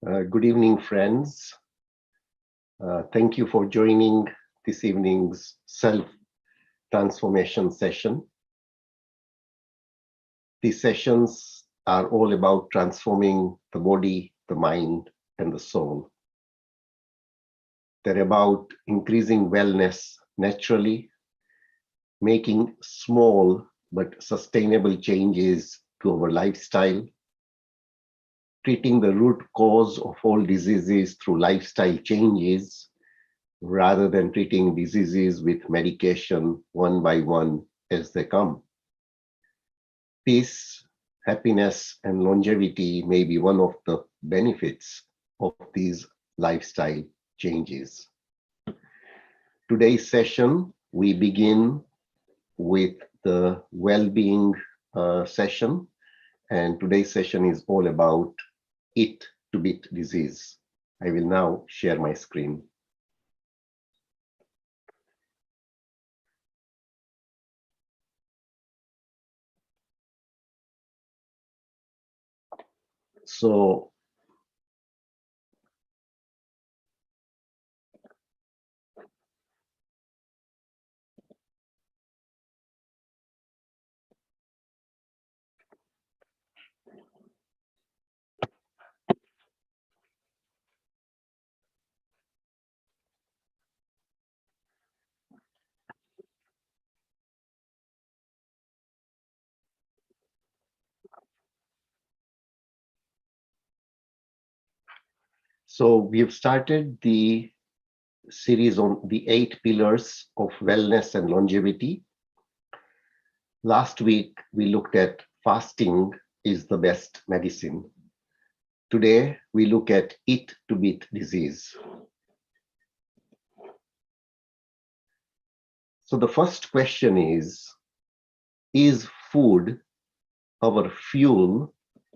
Good evening, friends. Thank you for joining this evening's self-transformation session. These sessions are all about transforming the body, the mind, and the soul. They're about increasing wellness naturally, making small but sustainable changes to our lifestyle, treating the root cause of all diseases through lifestyle changes, rather than treating diseases with medication one by one as they come. Peace, happiness, and longevity may be one of the benefits of these lifestyle changes. Today's session, we begin with the well-being session, and today's session is all about Eat to Beat Disease. I will now share my screen. So we've started the series on the 8 pillars of wellness and longevity. Last week, we looked at fasting is the best medicine. Today, we look at Eat to Beat Disease. So the first question is food our fuel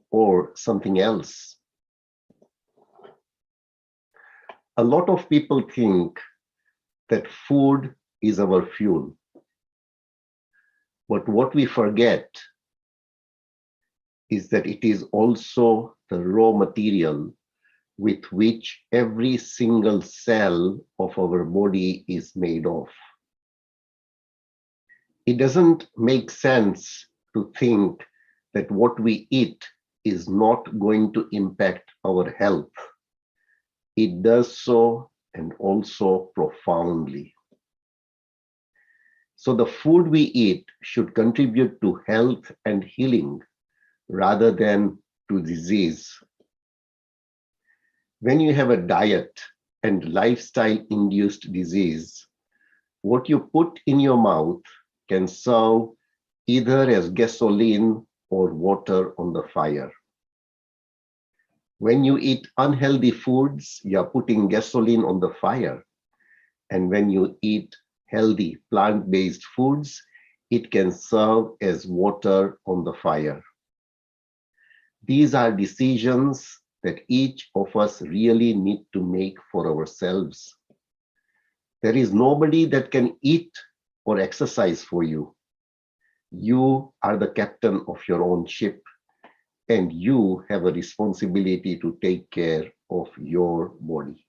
or something else? A lot of people think that food is our fuel. But what we forget is that it is also the raw material with which every single cell of our body is made of. It doesn't make sense to think that what we eat is not going to impact our health. It does so, and also profoundly. So the food we eat should contribute to health and healing rather than to disease. When you have a diet and lifestyle-induced disease, what you put in your mouth can serve either as gasoline or water on the fire. When you eat unhealthy foods, you're putting gasoline on the fire. And when you eat healthy plant-based foods, it can serve as water on the fire. These are decisions that each of us really need to make for ourselves. There is nobody that can eat or exercise for you. You are the captain of your own ship, and you have a responsibility to take care of your body.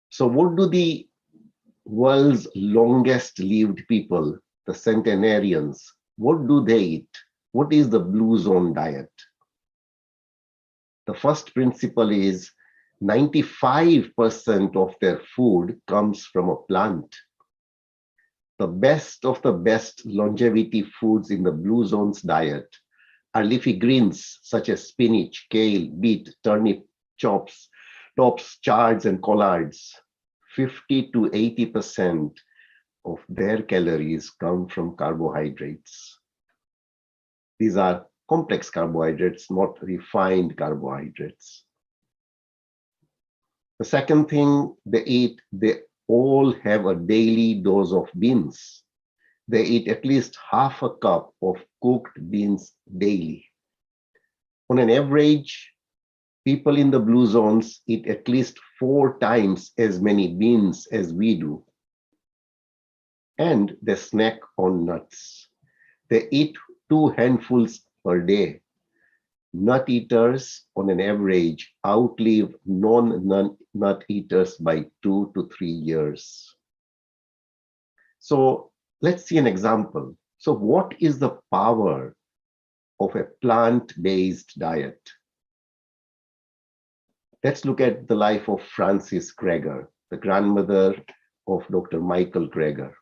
So what do the world's longest lived people, the centenarians, what do they eat? What is the blue zone diet? The first principle is 95% of their food comes from a plant. The best of the best longevity foods in the blue zone's diet are leafy greens such as spinach, kale, beet, turnip, tops, chards, and collards. 50 to 80% of their calories come from carbohydrates. These are complex carbohydrates, not refined carbohydrates. The second thing they eat, they all have a daily dose of beans. They eat at least half a cup of cooked beans daily. On an average, people in the blue zones eat at least 4 times as many beans as we do. And they snack on nuts. They eat 2 handfuls per day. Nut eaters, on an average, outlive non-nut eaters by 2 to 3 years. So let's see an example. So what is the power of a plant-based diet? Let's look at the life of Frances Greger, the grandmother of Dr. Michael Greger.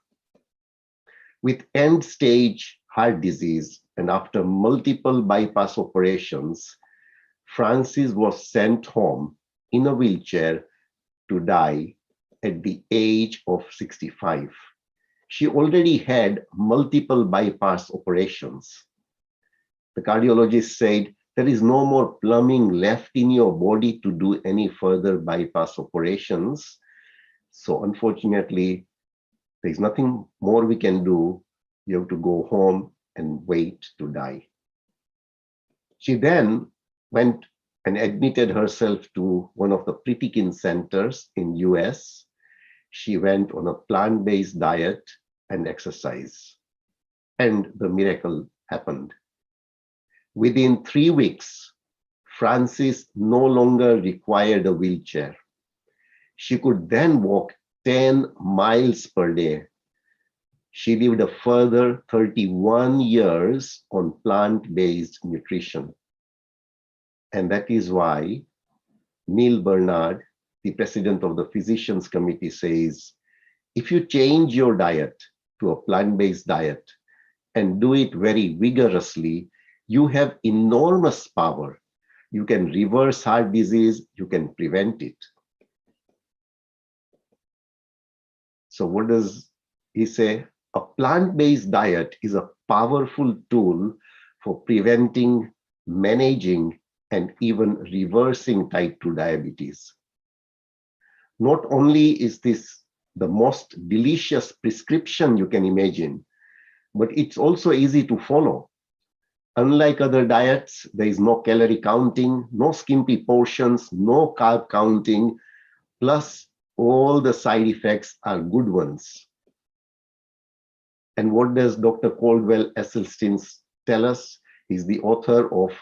With end-stage heart disease and after multiple bypass operations, Frances was sent home in a wheelchair to die at the age of 65. She already had multiple bypass operations. The cardiologist said, there is no more plumbing left in your body to do any further bypass operations. So unfortunately, there's nothing more we can do. You have to go home and wait to die. She then went and admitted herself to one of the Pritikin centers in US. She went on a plant-based diet and exercise, and the miracle happened. Within 3 weeks, Frances no longer required a wheelchair. She could then walk 10 miles per day. She lived a further 31 years on plant-based nutrition. And that is why Neil Bernard, the president of the Physicians Committee, says, if you change your diet to a plant-based diet and do it very vigorously, you have enormous power. You can reverse heart disease, you can prevent it. So what does he say? A plant-based diet is a powerful tool for preventing, managing, and even reversing type 2 diabetes. Not only is this the most delicious prescription you can imagine, but it's also easy to follow. Unlike other diets, there is no calorie counting, no skimpy portions, no carb counting, plus all the side effects are good ones. And what does Dr. Caldwell Esselstyn tell us? He's the author of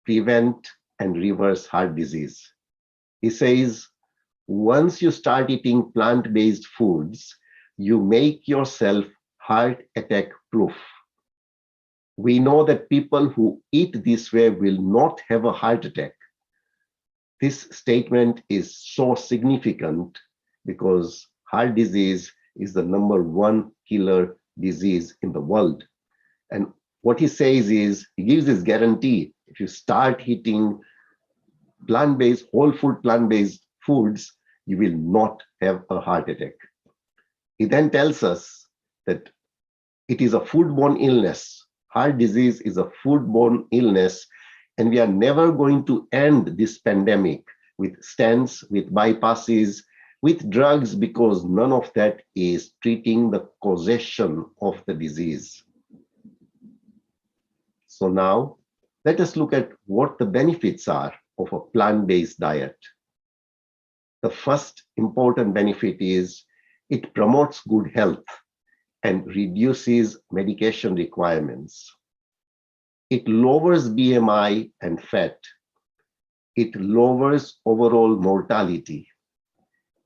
Prevent and Reverse Heart Disease. He says, once you start eating plant-based foods, you make yourself heart attack proof. We know that people who eat this way will not have a heart attack. This statement is so significant because heart disease is the #1 killer disease in the world. And what he says is, he gives this guarantee, if you start eating plant-based, whole food plant-based foods, you will not have a heart attack. He then tells us that it is a foodborne illness. Heart disease is a foodborne illness, and we are never going to end this pandemic with stents, with bypasses, with drugs, because none of that is treating the causation of the disease. So now, let us look at what the benefits are of a plant-based diet. The first important benefit is it promotes good health and reduces medication requirements. It lowers BMI and fat. It lowers overall mortality.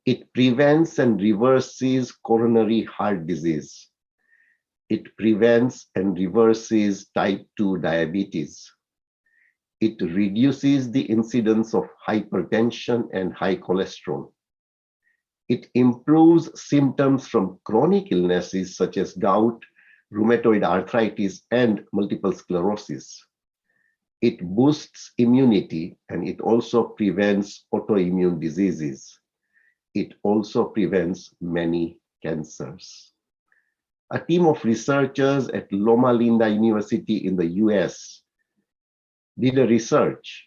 It prevents and reverses coronary heart disease. It prevents and reverses type 2 diabetes. It reduces the incidence of hypertension and high cholesterol. It improves symptoms from chronic illnesses such as gout, rheumatoid arthritis, and multiple sclerosis. It boosts immunity, and it also prevents autoimmune diseases. It also prevents many cancers. A team of researchers at Loma Linda University in the US did a research,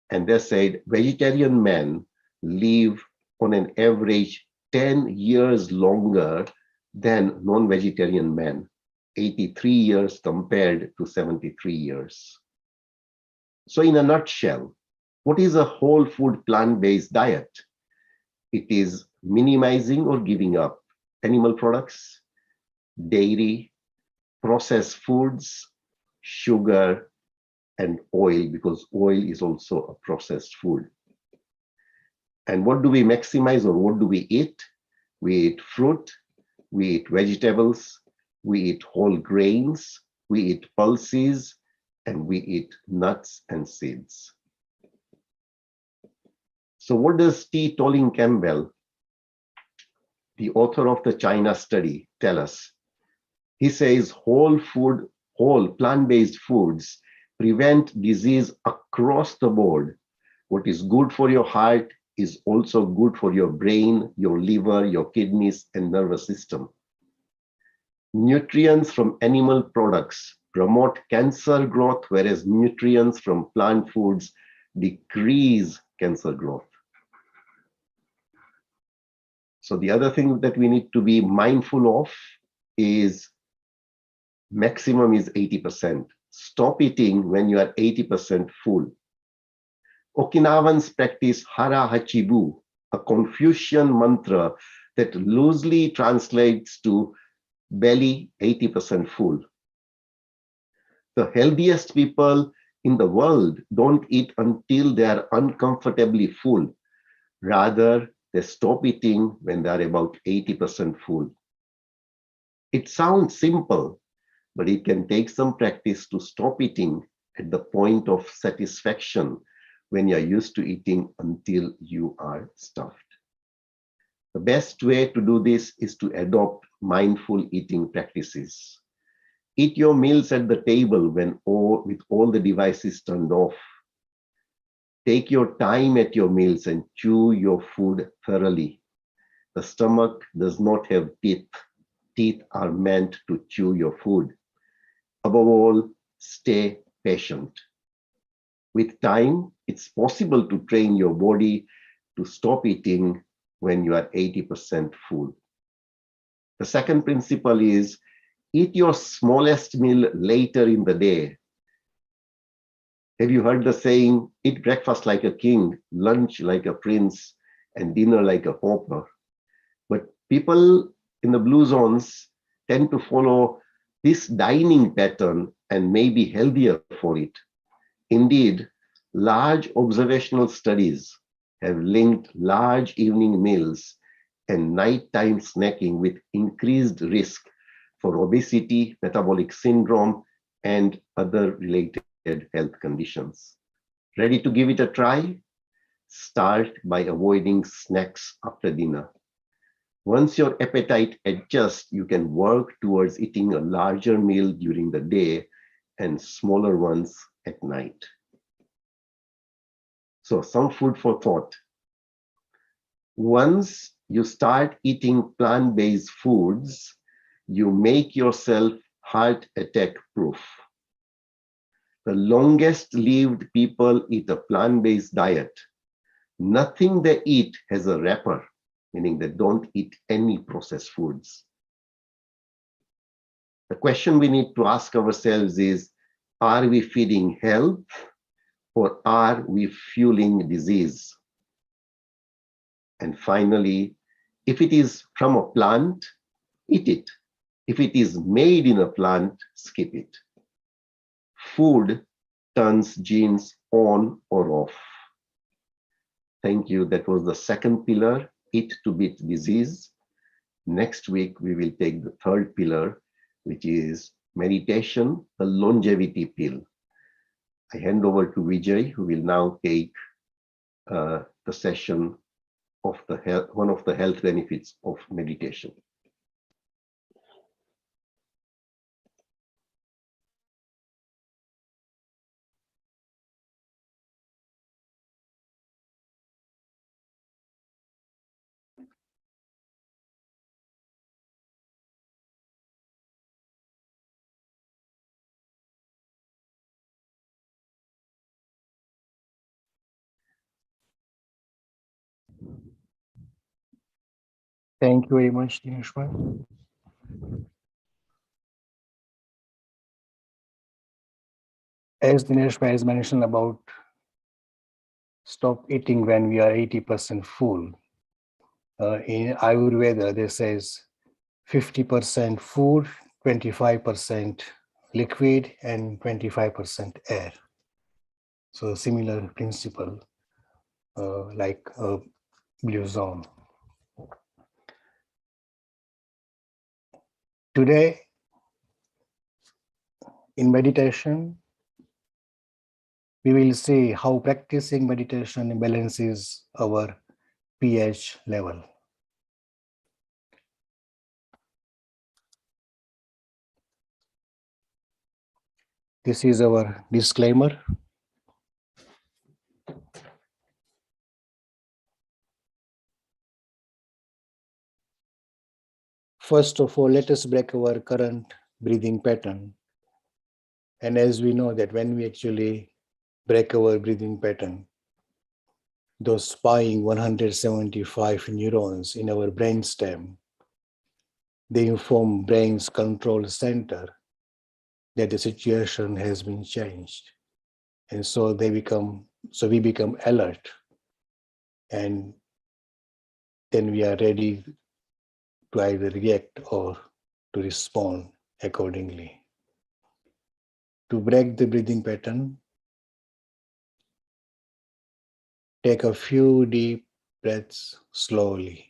and they said vegetarian men live on an average 10 years longer than non-vegetarian men, 83 years compared to 73 years. So in a nutshell, what is a whole food plant-based diet? It is minimizing or giving up animal products, dairy, processed foods, sugar, and oil, because oil is also a processed food. And what do we maximize, or what do we eat? We eat fruit, we eat vegetables, we eat whole grains, we eat pulses, and we eat nuts and seeds. So what does T. Tolling Campbell, the author of the China study, tell us? He says whole plant-based foods prevent disease across the board. What is good for your heart is also good for your brain, your liver, your kidneys, and nervous system. Nutrients from animal products promote cancer growth, whereas nutrients from plant foods decrease cancer growth. So the other thing that we need to be mindful of is maximum is 80%. Stop eating when you are 80% full. Okinawans practice Hara Hachibu, a Confucian mantra that loosely translates to belly 80% full. The healthiest people in the world don't eat until they are uncomfortably full. Rather, they stop eating when they are about 80% full. It sounds simple, but it can take some practice to stop eating at the point of satisfaction when you're used to eating until you are stuffed. The best way to do this is to adopt mindful eating practices. Eat your meals at the table with all the devices turned off. Take your time at your meals and chew your food thoroughly. The stomach does not have teeth. Teeth are meant to chew your food. Above all, stay patient. With time, it's possible to train your body to stop eating when you are 80% full. The second principle is eat your smallest meal later in the day. Have you heard the saying, eat breakfast like a king, lunch like a prince, and dinner like a pauper? But people in the blue zones tend to follow this dining pattern and may be healthier for it. Indeed, large observational studies have linked large evening meals and nighttime snacking with increased risk for obesity, metabolic syndrome, and other related health conditions. Ready to give it a try? Start by avoiding snacks after dinner. Once your appetite adjusts, you can work towards eating a larger meal during the day and smaller ones at night. So some food for thought. Once you start eating plant-based foods, you make yourself heart attack proof. The longest lived people eat a plant-based diet. Nothing they eat has a wrapper, meaning they don't eat any processed foods. The question we need to ask ourselves is, are we feeding health or are we fueling disease? And finally, if it is from a plant, eat it. If it is made in a plant, skip it. Food turns genes on or off. Thank you. That was the second pillar, eat to beat disease. Next week, we will take the third pillar, which is meditation, the longevity pill. I hand over to Vijay, who will now take the session of the health, one of the health benefits of meditation. Thank you very much, Dineshwar. As Dineshwar has mentioned about stop eating when we are 80% full. In Ayurveda, there says 50% food, 25% liquid, and 25% air. So similar principle like a blue zone. Today in meditation, we will see how practicing meditation balances our pH level. This is our disclaimer. First of all, let us break our current breathing pattern. And as we know that when we actually break our breathing pattern, those spying 175 neurons in our brainstem, they inform brain's control center that the situation has been changed. And so we become alert, and then we are ready to either react or to respond accordingly. To break the breathing pattern, take a few deep breaths slowly.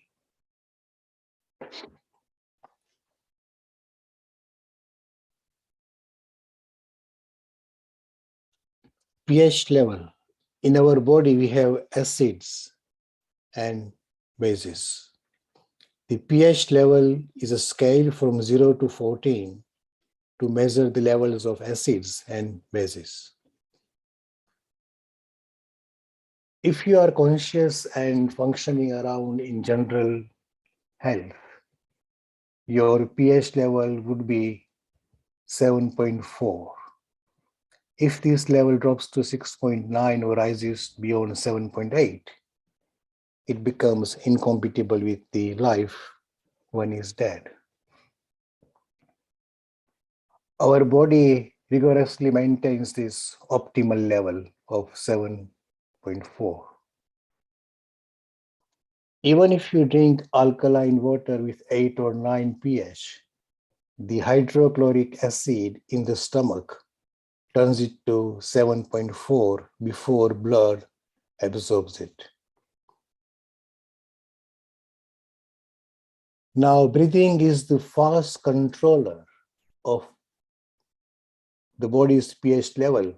pH level. In our body, we have acids and bases. The pH level is a scale from 0 to 14 to measure the levels of acids and bases. If you are conscious and functioning around in general health, your pH level would be 7.4. If this level drops to 6.9 or rises beyond 7.8, it becomes incompatible with the life one is dead. Our body rigorously maintains this optimal level of 7.4. Even if you drink alkaline water with 8 or 9 pH, the hydrochloric acid in the stomach turns it to 7.4 before blood absorbs it. Now, breathing is the fast controller of the body's pH level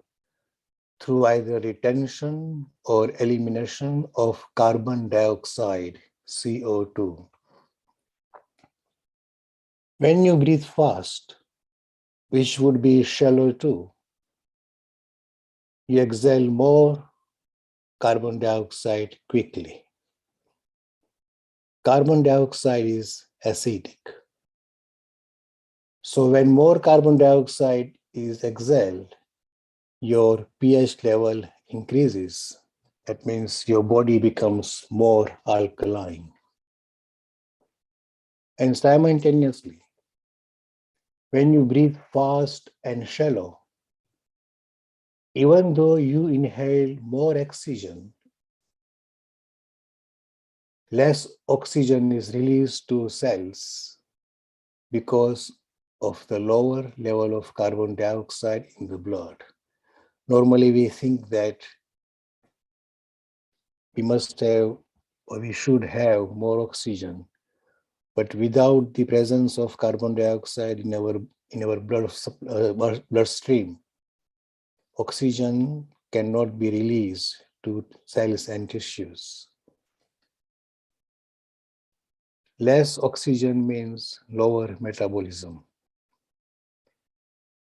through either retention or elimination of carbon dioxide, CO2. When you breathe fast, which would be shallow too, you exhale more carbon dioxide quickly. Carbon dioxide is acidic. So when more carbon dioxide is exhaled, your pH level increases. That means your body becomes more alkaline. And simultaneously, when you breathe fast and shallow, even though you inhale more oxygen, less oxygen is released to cells because of the lower level of carbon dioxide in the blood. Normally, we think that we must have or we should have more oxygen, but without the presence of carbon dioxide in our bloodstream, oxygen cannot be released to cells and tissues. Less oxygen means lower metabolism.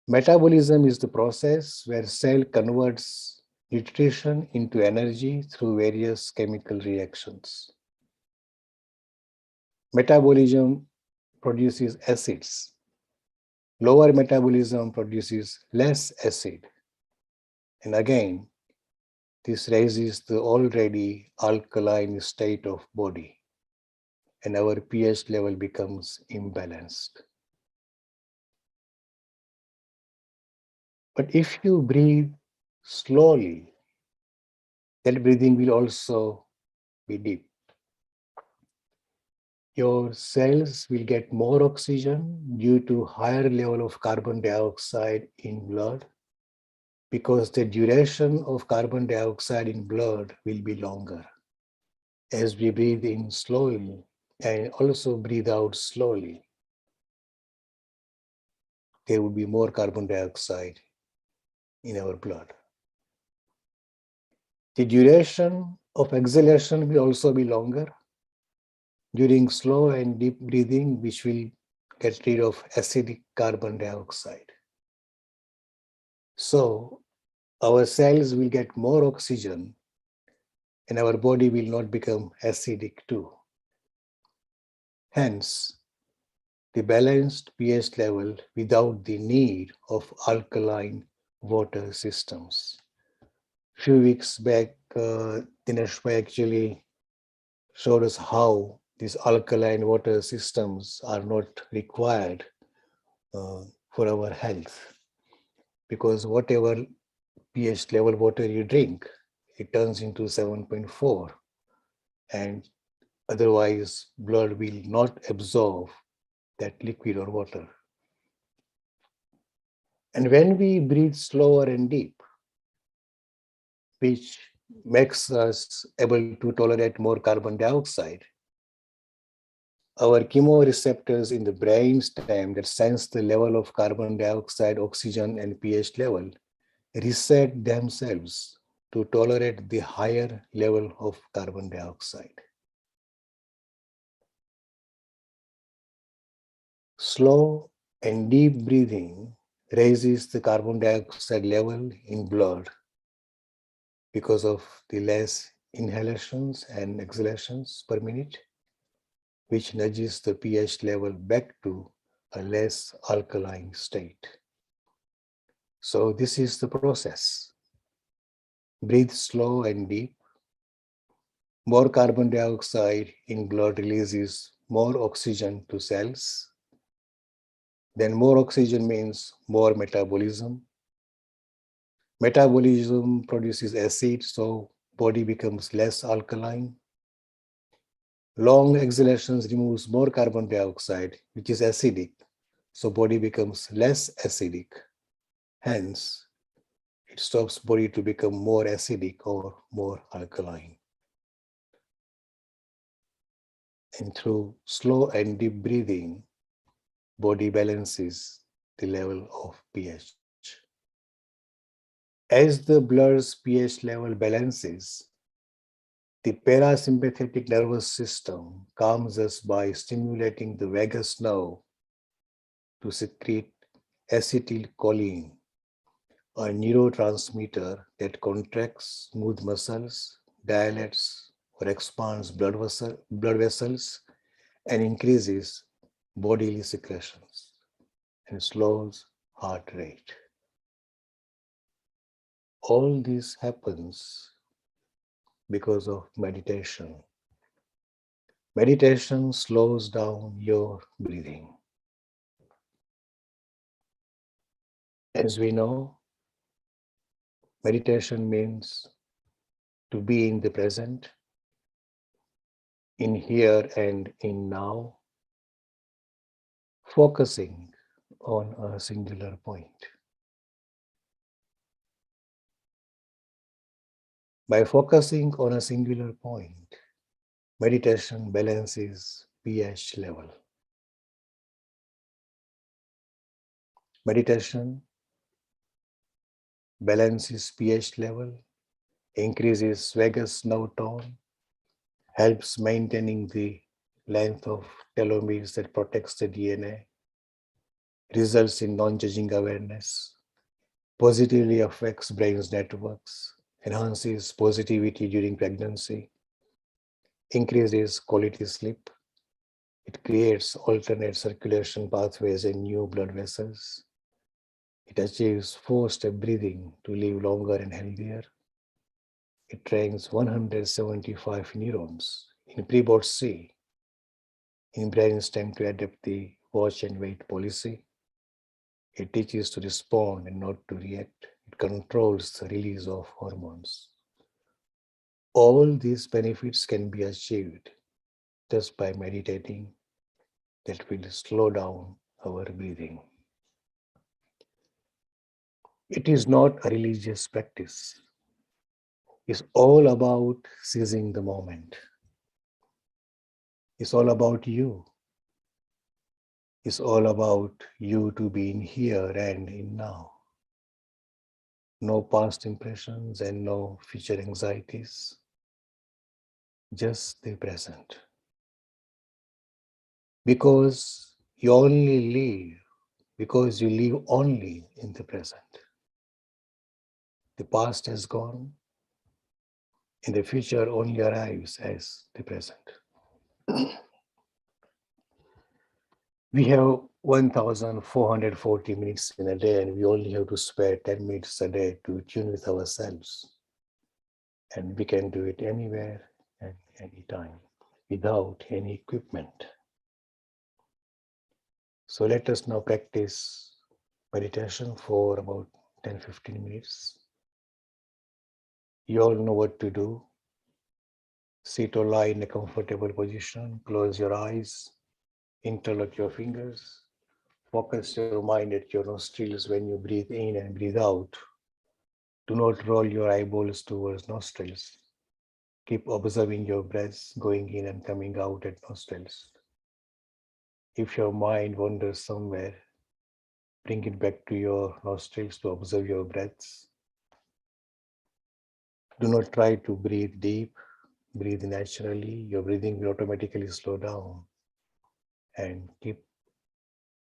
Metabolism is the process where cell converts nutrition into energy through various chemical reactions. Metabolism produces acids. Lower metabolism produces less acid. And again, this raises the already alkaline state of body, and our pH level becomes imbalanced. But if you breathe slowly, that breathing will also be deep. Your cells will get more oxygen due to higher level of carbon dioxide in blood, because the duration of carbon dioxide in blood will be longer as we breathe in slowly and also breathe out slowly. There will be more carbon dioxide in our blood. The duration of exhalation will also be longer during slow and deep breathing, which will get rid of acidic carbon dioxide. So our cells will get more oxygen and our body will not become acidic too. Hence, the balanced pH level without the need of alkaline water systems. Few weeks back, Dinesh Bhai actually showed us how these alkaline water systems are not required for our health, because whatever pH level water you drink, it turns into 7.4, and otherwise blood will not absorb that liquid or water. And when we breathe slower and deep, which makes us able to tolerate more carbon dioxide, our chemoreceptors in the brainstem that sense the level of carbon dioxide, oxygen, and pH level reset themselves to tolerate the higher level of carbon dioxide. Slow and deep breathing raises the carbon dioxide level in blood because of the less inhalations and exhalations per minute, which nudges the pH level back to a less alkaline state. So this is the process. Breathe slow and deep. More carbon dioxide in blood releases more oxygen to cells. Then more oxygen means more metabolism. Metabolism produces acid, so body becomes less alkaline. Long exhalations removes more carbon dioxide, which is acidic, so body becomes less acidic. Hence, it stops body to become more acidic or more alkaline. And through slow and deep breathing, body balances the level of pH. As the blood's pH level balances, the parasympathetic nervous system calms us by stimulating the vagus nerve to secrete acetylcholine, a neurotransmitter that contracts smooth muscles, dilates or expands blood vessels, and increases bodily secretions and slows heart rate. All this happens because of meditation. Meditation slows down your breathing. As we know, meditation means to be in the present, in here and in now, focusing on a singular point. By focusing on a singular point, meditation balances pH level. Meditation balances pH level, increases vagus nerve tone, helps maintaining the length of telomeres that protects the DNA, results in non-judging awareness, positively affects brain's networks, enhances positivity during pregnancy, increases quality sleep. It creates alternate circulation pathways and new blood vessels. It achieves 4-step breathing to live longer and healthier. It trains 175 neurons in pre-board C in brainstem to adapt the watch and wait policy. It teaches to respond and not to react. It controls the release of hormones. All these benefits can be achieved just by meditating. That will slow down our breathing. It is not a religious practice. It's all about seizing the moment. It's all about you. It's all about you to be in here and in now. No past impressions and no future anxieties. Just the present. Because you only live, because you live only in the present. The past has gone, and the future only arrives as the present. We have 1,440 minutes in a day, and we only have to spare 10 minutes a day to tune with ourselves. And we can do it anywhere and anytime without any equipment. So let us now practice meditation for about 10-15 minutes. You all know what to do. Sit or lie in a comfortable position, close your eyes, interlock your fingers, focus your mind at your nostrils when you breathe in and breathe out. Do not roll your eyeballs towards nostrils. Keep observing your breaths going in and coming out at nostrils. If your mind wanders somewhere, bring it back to your nostrils to observe your breaths. Do not try to breathe deep. Breathe naturally. Your breathing will automatically slow down. And keep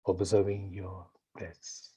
observing your breaths.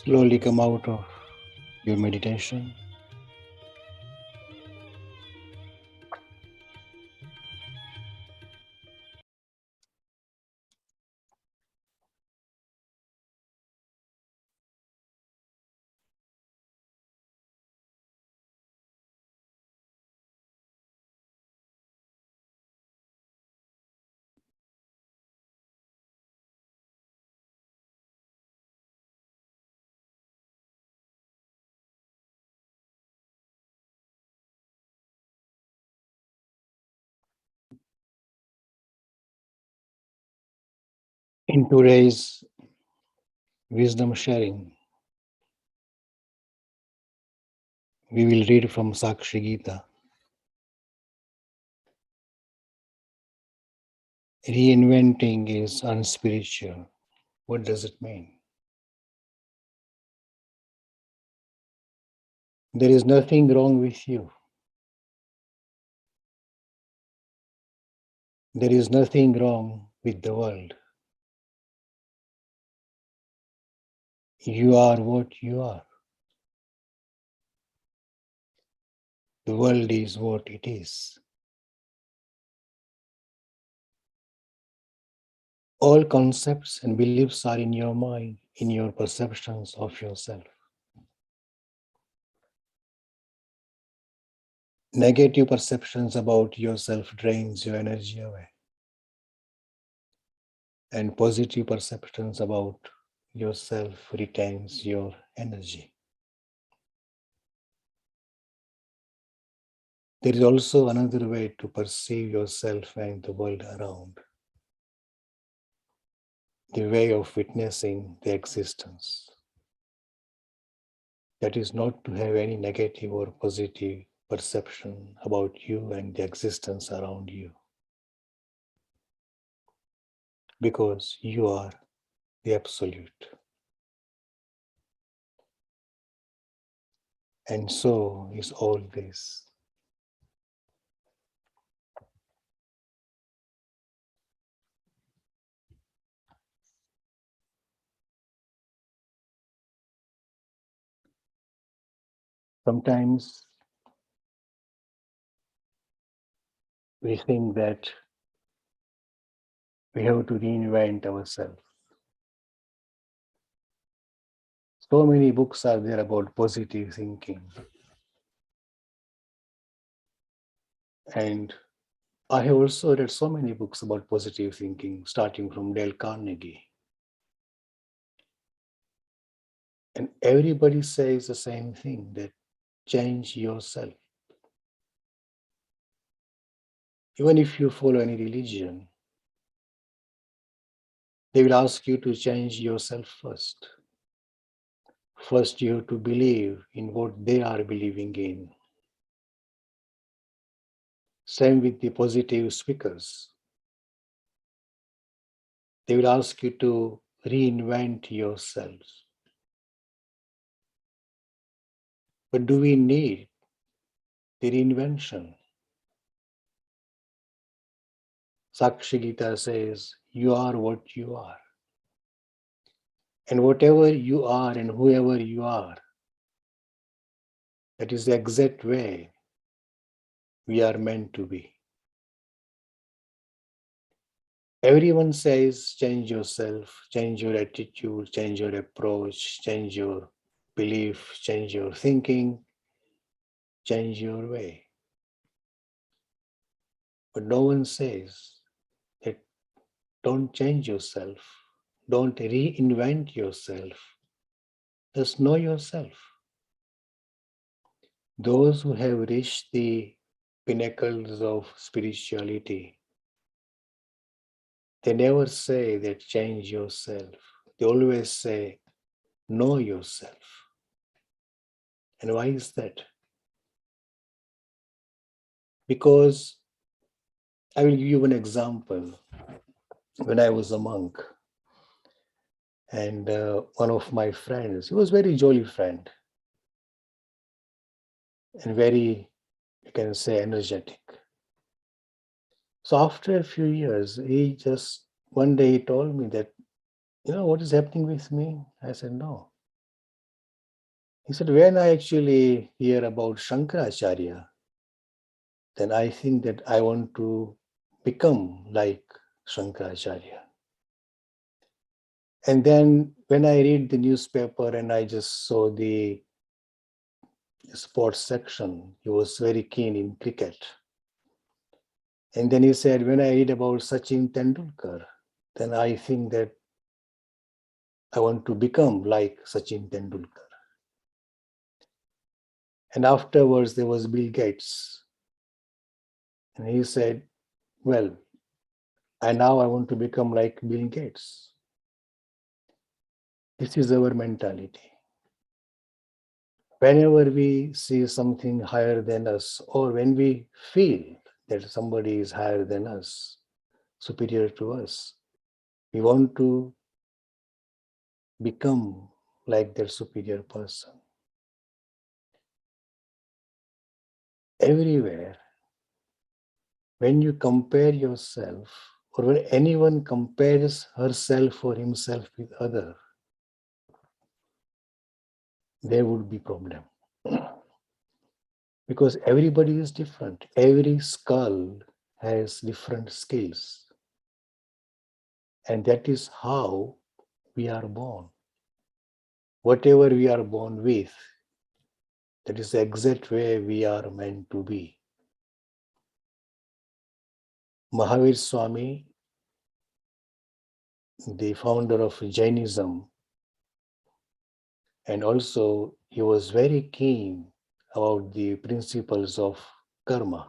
Slowly come out of your meditation. In today's wisdom sharing, we will read from Sakshi Gita. Reinventing is unspiritual. What does it mean? There is nothing wrong with you. There is nothing wrong with the world. You are what you are. The world is what it is. All concepts and beliefs are in your mind, in your perceptions of yourself. Negative perceptions about yourself drains your energy away. And positive perceptions about yourself retains your energy. There is also another way to perceive yourself and the world around. The way of witnessing the existence. That is not to have any negative or positive perception about you and the existence around you. Because you are the absolute. And so is all this. Sometimes we think that we have to reinvent ourselves. So many books are there about positive thinking. And I have also read so many books about positive thinking, starting from Dale Carnegie. And everybody says the same thing, that change yourself. Even if you follow any religion, they will ask you to change yourself first. First, you have to believe in what they are believing in. Same with the positive speakers. They will ask you to reinvent yourselves. But do we need the reinvention? Sakshi Gita says, you are what you are. And whatever you are and whoever you are, that is the exact way we are meant to be. Everyone says, change yourself, change your attitude, change your approach, change your belief, change your thinking, change your way. But no one says that don't change yourself, don't reinvent yourself, just know yourself. Those who have reached the pinnacles of spirituality, they never say that change yourself. They always say, know yourself. And why is that? Because I will give you an example. When I was a monk, and one of my friends, he was a very jolly friend and very, you can say, energetic. So after a few years, one day he told me that, what is happening with me? I said, no. He said, when I actually hear about Shankaracharya, then I think that I want to become like Shankaracharya. And then when I read the newspaper and I just saw the sports section, he was very keen in cricket. And then he said, when I read about Sachin Tendulkar, then I think that I want to become like Sachin Tendulkar. And afterwards, there was Bill Gates. And he said, well, now I want to become like Bill Gates. This is our mentality. Whenever we see something higher than us, or when we feel that somebody is higher than us, superior to us, we want to become like that superior person. Everywhere, when you compare yourself, or when anyone compares herself or himself with other, there would be problem. Because everybody is different. Every skull has different skills. And that is how we are born. Whatever we are born with, that is the exact way we are meant to be. Mahavir Swami, the founder of Jainism, and also he was very keen about the principles of karma.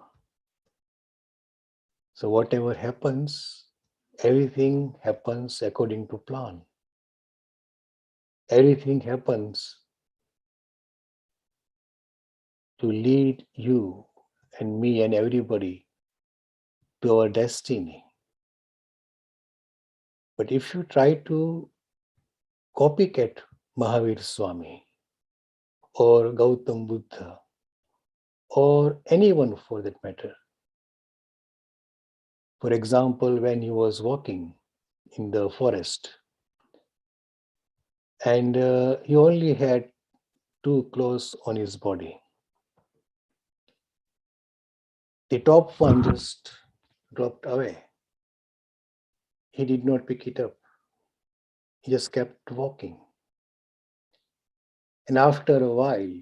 So whatever happens, everything happens according to plan. Everything happens to lead you and me and everybody to our destiny. But if you try to copycat Mahavir Swami, or Gautam Buddha, or anyone for that matter. For example, when he was walking in the forest and he only had two clothes on his body. The top one just dropped away. He did not pick it up. He just kept walking. And after a while,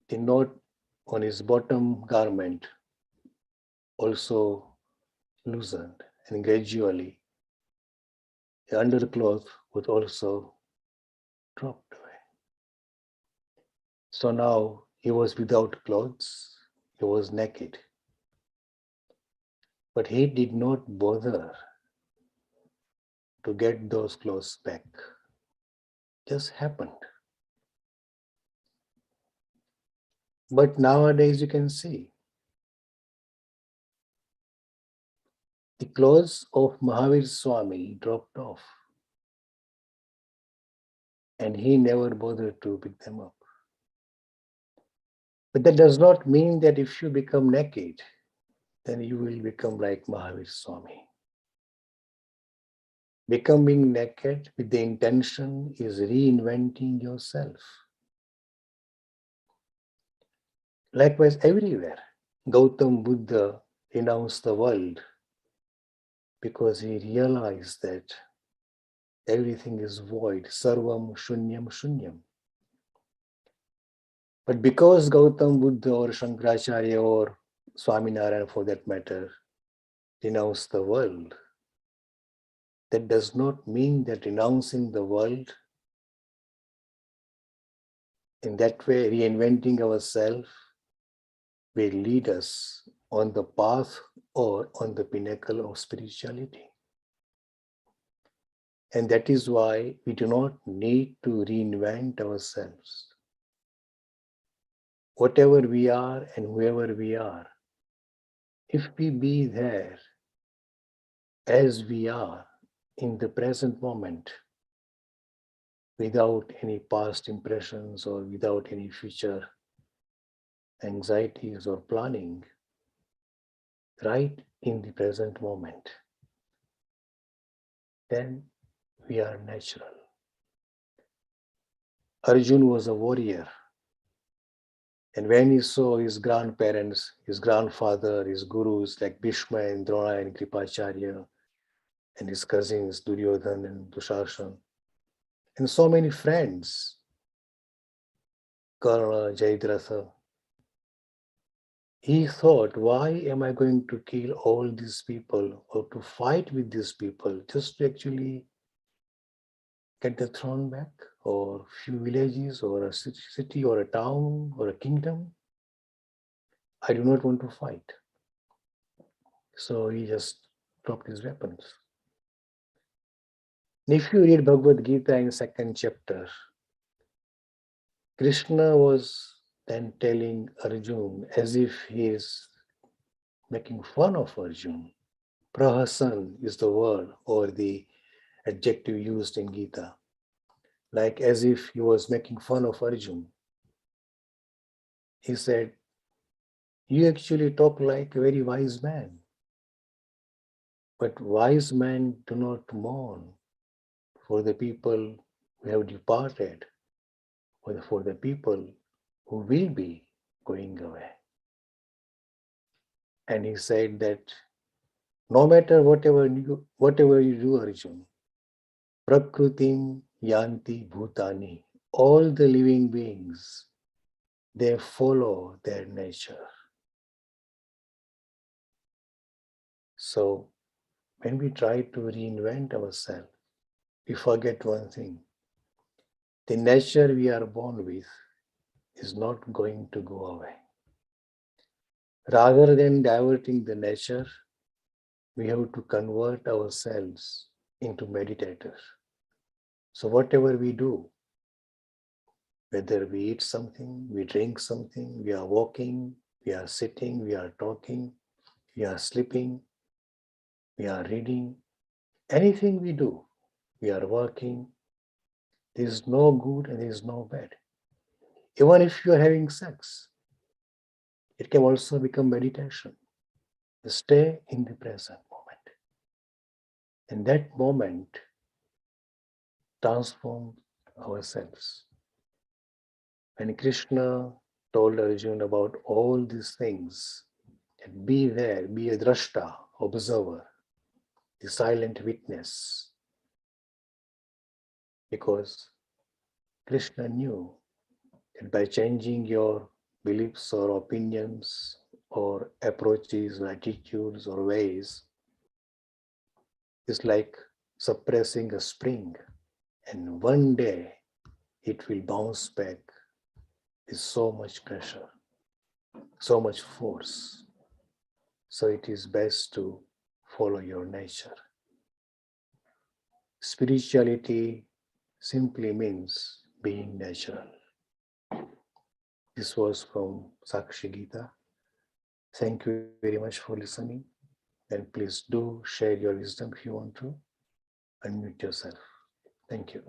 the knot on his bottom garment also loosened, and gradually the undercloth would also drop away. So now he was without clothes, he was naked. But he did not bother to get those clothes back. Just happened. But nowadays you can see the clothes of Mahavir Swami dropped off, and he never bothered to pick them up. But that does not mean that if you become naked, then you will become like Mahavir Swami. Becoming naked with the intention is reinventing yourself. Likewise, everywhere, Gautam Buddha renounced the world because he realized that everything is void, sarvam shunyam shunyam. But because Gautam Buddha or Shankaracharya or Swaminarayan for that matter renounced the world, that does not mean that renouncing the world, in that way reinventing ourselves, will lead us on the path or on the pinnacle of spirituality. And that is why we do not need to reinvent ourselves. Whatever we are and whoever we are, if we be there as we are in the present moment, without any past impressions or without any future anxieties or planning, right in the present moment, then we are natural. Arjun was a warrior, and when he saw his grandparents, his grandfather, his gurus like Bhishma and Drona and Kripacharya, and his cousins Duryodhan and Dushasan, and so many friends, Karna, Jayadratha, he thought, why am I going to kill all these people or to fight with these people just to actually get the throne back, or few villages or a city or a town or a kingdom? I do not want to fight. So he just dropped his weapons. And if you read Bhagavad Gita in second chapter, Krishna was then telling Arjun as if he is making fun of Arjun. Prahasan is the word or the adjective used in Gita, like as if he was making fun of Arjun. He said, you actually talk like a very wise man, but wise men do not mourn for the people who have departed, or for the people who will be going away. And he said that no matter whatever you do, Arjun, Prakrutim Yanti Bhutani, all the living beings, they follow their nature. So when we try to reinvent ourselves, we forget one thing. The nature we are born with is not going to go away. Rather than diverting the nature, we have to convert ourselves into meditators. So whatever we do, whether we eat something, we drink something, we are walking, we are sitting, we are talking, we are sleeping, we are reading, anything we do, we are working, there is no good and there is no bad. Even if you are having sex, it can also become meditation. Stay in the present moment. And that moment transforms ourselves. When Krishna told Arjuna about all these things, and be there, be a drashta, observer, the silent witness, because Krishna knew that by changing your beliefs or opinions or approaches or attitudes or ways, it's like suppressing a spring, and one day it will bounce back with so much pressure, so much force. So it is best to follow your nature. Spirituality simply means being natural. This was from Sakshi Gita. Thank you very much for listening. And please do share your wisdom if you want to. Unmute yourself. Thank you.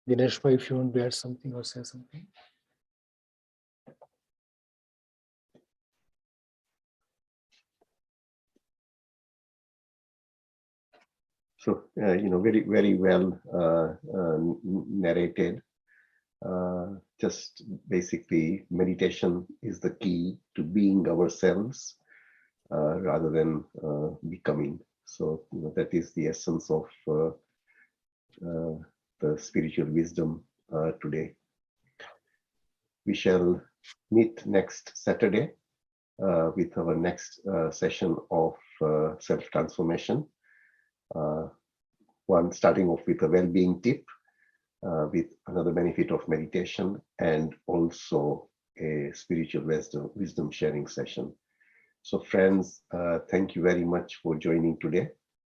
Dineshbhai, if you want to add something or say something. So, very, very well narrated. Just basically, meditation is the key to being ourselves rather than becoming. So, that is the essence of the spiritual wisdom today. We shall meet next Saturday with our next session of self-transformation. One starting off with a well-being tip, with another benefit of meditation, and also a spiritual wisdom sharing session. So friends, thank you very much for joining today,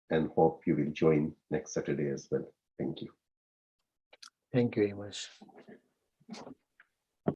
and hope you will join next Saturday as well. Thank you. Thank you very much.